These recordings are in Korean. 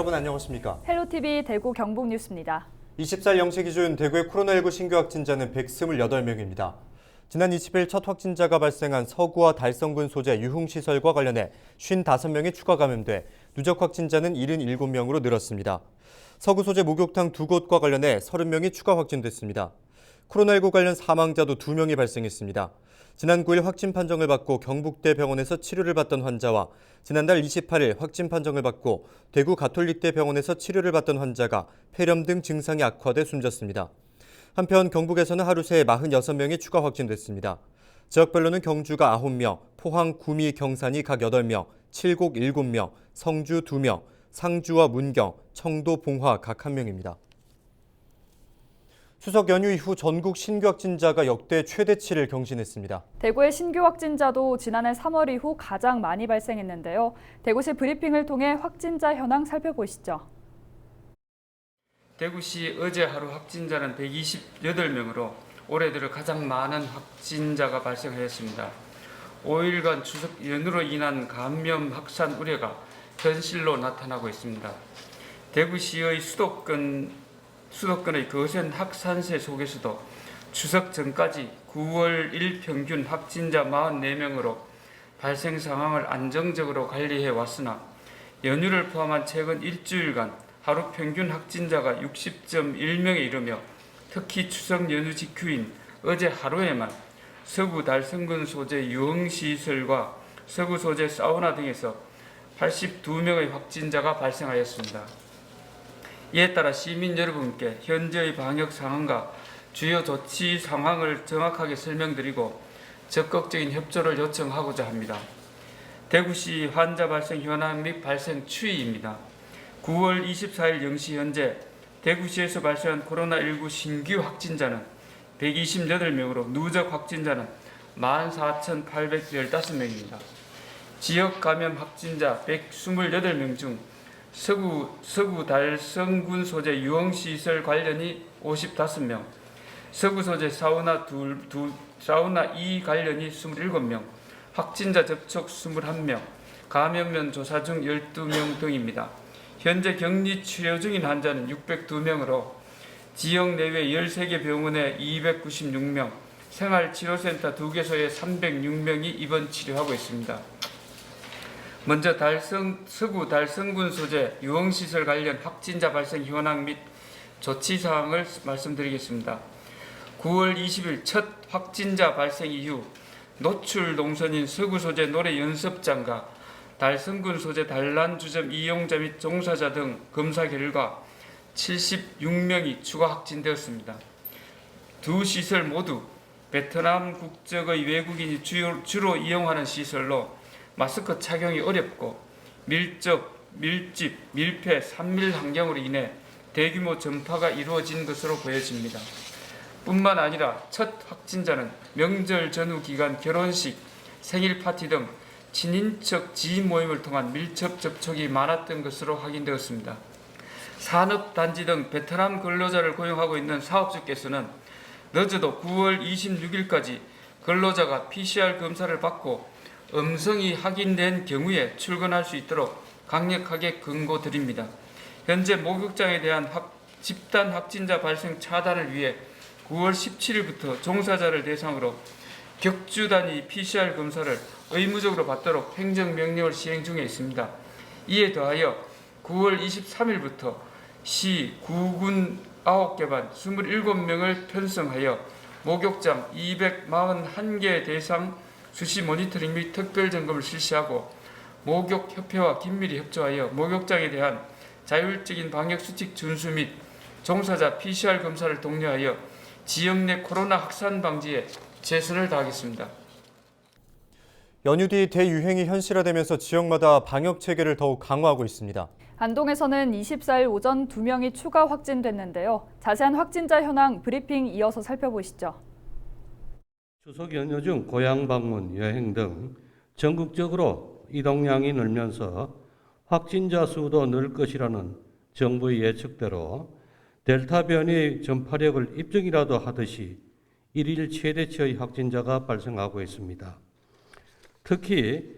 여러분 안녕하십니까? 헬로티비 대구 경북 뉴스입니다. 24일 0시 기준 대구의 코로나19 신규 확진자는 128명입니다. 지난 20일 첫 확진자가 발생한 서구와 달성군 소재 유흥시설과 관련해 55명이 추가 감염돼 누적 확진자는 77명으로 늘었습니다. 서구 소재 목욕탕 2곳과 관련해 30명이 추가 확진됐습니다. 코로나19 관련 사망자도 2명이 발생했습니다. 지난 9일 확진 판정을 받고 경북대 병원에서 치료를 받던 환자와 지난달 28일 확진 판정을 받고 대구 가톨릭대 병원에서 치료를 받던 환자가 폐렴 등 증상이 악화돼 숨졌습니다. 한편 경북에서는 하루 새 46명이 추가 확진됐습니다. 지역별로는 경주가 9명, 포항, 구미, 경산이 각 8명, 칠곡 7명, 성주 2명, 상주와 문경, 청도, 봉화 각 1명입니다. 추석 연휴 이후 전국 신규 확진자가 역대 최대치를 경신했습니다. 대구의 신규 확진자도 지난해 3월 이후 가장 많이 발생했는데요. 대구시 브리핑을 통해 확진자 현황 살펴보시죠. 대구시 어제 하루 확진자는 128명으로 올해 들어 가장 많은 확진자가 발생하였습니다. 5일간 추석 연휴로 인한 감염 확산 우려가 현실로 나타나고 있습니다. 대구시의 수도권의 거센 확산세 속에서도 추석 전까지 9월 1 평균 확진자 44명으로 발생 상황을 안정적으로 관리해 왔으나 연휴를 포함한 최근 일주일간 하루 평균 확진자가 60.1명에 이르며 특히 추석 연휴 직후인 어제 하루에만 서구 달성군 소재 유흥시설과 서구 소재 사우나 등에서 82명의 확진자가 발생하였습니다. 이에 따라 시민 여러분께 현재의 방역 상황과 주요 조치 상황을 정확하게 설명드리고 적극적인 협조를 요청하고자 합니다. 대구시 환자 발생 현황 및 발생 추이입니다. 9월 24일 0시 현재 대구시에서 발생한 코로나19 신규 확진자는 128명으로 누적 확진자는 14,815명입니다. 지역 감염 확진자 128명 중 서구 달성군 소재 유흥시설 관련이 55명, 서구 소재 사우나 2 관련이 27명, 확진자 접촉 21명, 감염면 조사 중 12명 등입니다. 현재 격리 치료 중인 환자는 602명으로 지역 내외 13개 병원에 296명, 생활치료센터 2개소에 306명이 입원 치료하고 있습니다. 먼저 서구 달성군 소재 유흥시설 관련 확진자 발생 현황 및 조치 사항을 말씀드리겠습니다. 9월 20일 첫 확진자 발생 이후 노출 동선인 서구 소재 노래 연습장과 달성군 소재 단란주점 이용자 및 종사자 등 검사 결과 76명이 추가 확진되었습니다. 두 시설 모두 베트남 국적의 외국인이 주로 이용하는 시설로 마스크 착용이 어렵고 밀접, 밀집, 밀폐, 산밀 환경으로 인해 대규모 전파가 이루어진 것으로 보여집니다. 뿐만 아니라 첫 확진자는 명절 전후 기간 결혼식, 생일 파티 등 친인척 지인 모임을 통한 밀접 접촉이 많았던 것으로 확인되었습니다. 산업단지 등 베트남 근로자를 고용하고 있는 사업주께서는 늦어도 9월 26일까지 근로자가 PCR 검사를 받고 음성이 확인된 경우에 출근할 수 있도록 강력하게 권고드립니다. 현재 목욕장에 대한 집단 확진자 발생 차단을 위해 9월 17일부터 종사자를 대상으로 격주 단위 PCR 검사를 의무적으로 받도록 행정명령을 시행 중에 있습니다. 이에 더하여 9월 23일부터 시 구군 9개 반 27명을 편성하여 목욕장 241개 대상 수시 모니터링 및 특별 점검을 실시하고 목욕협회와 긴밀히 협조하여 목욕장에 대한 자율적인 방역수칙 준수 및 종사자 PCR 검사를 독려하여 지역 내 코로나 확산 방지에 최선을 다하겠습니다. 연휴 뒤 대유행이 현실화되면서 지역마다 방역 체계를 더욱 강화하고 있습니다. 안동에서는 24일 오전 2명이 추가 확진됐는데요. 자세한 확진자 현황 브리핑 이어서 살펴보시죠. 추석 연휴 중 고향 방문, 여행 등 전국적으로 이동량이 늘면서 확진자 수도 늘 것이라는 정부의 예측대로 델타 변이의 전파력을 입증이라도 하듯이 일일 최대치의 확진자가 발생하고 있습니다. 특히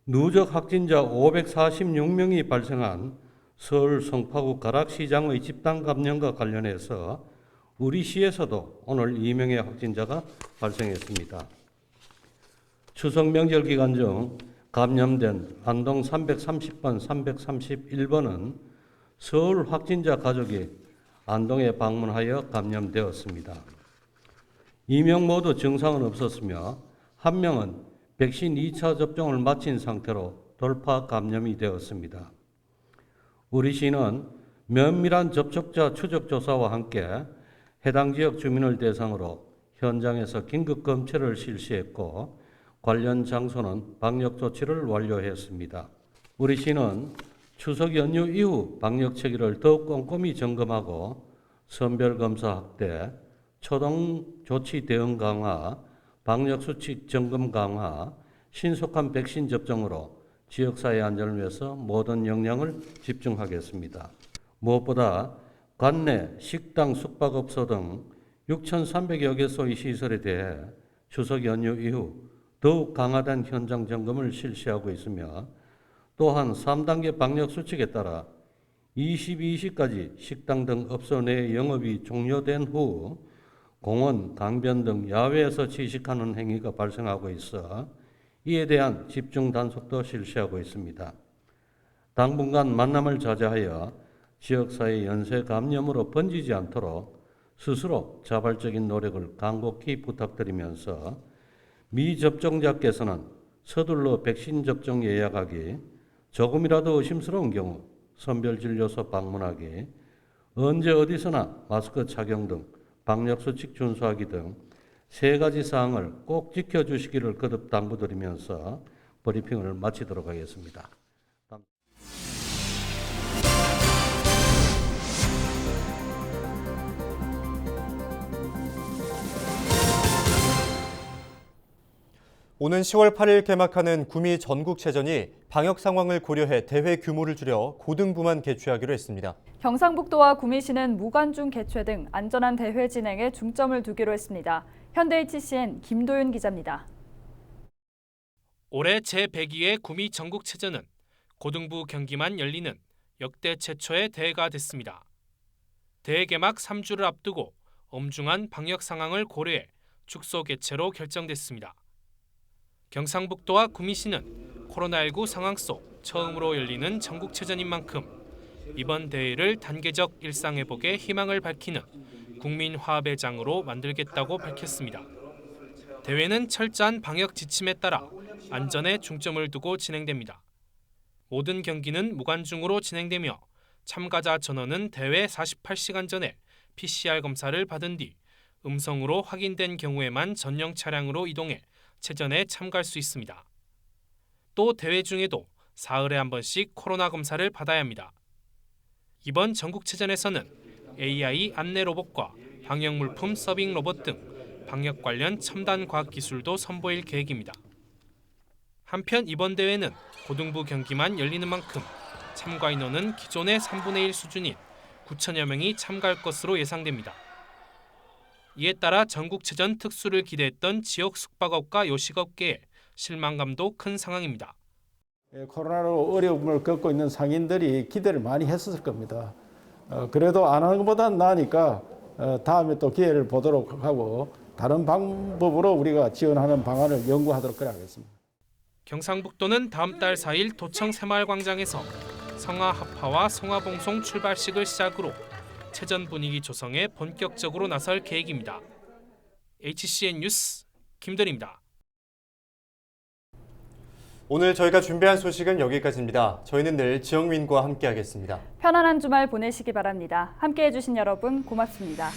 누적 확진자 546명이 발생한 서울 성파구 가락시장의 집단 감염과 관련해서 우리 시에서도 오늘 2명의 확진자가 발생했습니다. 추석 명절 기간 중 감염된 안동 330번, 331번은 서울 확진자 가족이 안동에 방문하여 감염되었습니다. 2명 모두 증상은 없었으며 1명은 백신 2차 접종을 마친 상태로 돌파 감염이 되었습니다. 우리 시는 면밀한 접촉자 추적 조사와 함께 해당 지역 주민을 대상으로 현장에서 긴급 검체를 실시했고 관련 장소는 방역 조치를 완료했습니다. 우리 시는 추석 연휴 이후 방역 체계를 더욱 꼼꼼히 점검하고 선별검사 확대, 초동 조치 대응 강화, 방역 수칙 점검 강화, 신속한 백신 접종으로 지역사회 안전을 위해서 모든 역량을 집중하겠습니다. 무엇보다 관내, 식당, 숙박업소 등 6,300여 개소의 시설에 대해 추석 연휴 이후 더욱 강화된 현장 점검을 실시하고 있으며 또한 3단계 방역 수칙에 따라 22시까지 식당 등 업소 내 영업이 종료된 후 공원, 강변 등 야외에서 취식하는 행위가 발생하고 있어 이에 대한 집중 단속도 실시하고 있습니다. 당분간 만남을 자제하여 지역사회 연쇄 감염으로 번지지 않도록 스스로 자발적인 노력을 간곡히 부탁드리면서 미접종자께서는 서둘러 백신 접종 예약하기, 조금이라도 의심스러운 경우 선별진료소 방문하기, 언제 어디서나 마스크 착용 등 방역수칙 준수하기 등 3가지 사항을 꼭 지켜주시기를 거듭 당부드리면서 브리핑을 마치도록 하겠습니다. 오는 10월 8일 개막하는 구미 전국체전이 방역 상황을 고려해 대회 규모를 줄여 고등부만 개최하기로 했습니다. 경상북도와 구미시는 무관중 개최 등 안전한 대회 진행에 중점을 두기로 했습니다. 현대HCN 김도윤 기자입니다. 올해 제102회 구미 전국체전은 고등부 경기만 열리는 역대 최초의 대회가 됐습니다. 대회 개막 3주를 앞두고 엄중한 방역 상황을 고려해 축소 개최로 결정됐습니다. 경상북도와 구미시는 코로나19 상황 속 처음으로 열리는 전국체전인 만큼 이번 대회를 단계적 일상회복에 희망을 밝히는 국민화합의 장으로 만들겠다고 밝혔습니다. 대회는 철저한 방역 지침에 따라 안전에 중점을 두고 진행됩니다. 모든 경기는 무관중으로 진행되며 참가자 전원은 대회 48시간 전에 PCR 검사를 받은 뒤 음성으로 확인된 경우에만 전용 차량으로 이동해 체전에 참가할 수 있습니다. 또 대회 중에도 사흘에 한 번씩 코로나 검사를 받아야 합니다. 이번 전국체전에서는 AI 안내 로봇과 방역 물품 서빙 로봇 등 방역 관련 첨단 과학 기술도 선보일 계획입니다. 한편 이번 대회는 고등부 경기만 열리는 만큼 참가 인원은 기존의 3분의 1 수준인 9천여 명이 참가할 것으로 예상됩니다. 이에 따라 전국체전 특수를 기대했던 지역 숙박업과 요식업계에 실망감도 큰 상황입니다. 코로나로 어려움을 겪고 있는 상인들이 기대를 많이 했었을 겁니다. 그래도 안 하는 것보다는 나으니까 다음에 또 기회를 보도록 하고 다른 방법으로 우리가 지원하는 방안을 연구하도록 하겠습니다. 경상북도는 다음 달 4일 도청 새마을광장에서 성화합화와 성화봉송 출발식을 시작으로 체전 분위기 조성에 본격적으로 나설 계획입니다. HCN 뉴스 김대리입니다. 오늘 저희가 준비한 소식은 여기까지입니다. 저희는 내일 지영민과 함께하겠습니다. 편안한 주말 보내시기 바랍니다. 함께해 주신 여러분 고맙습니다.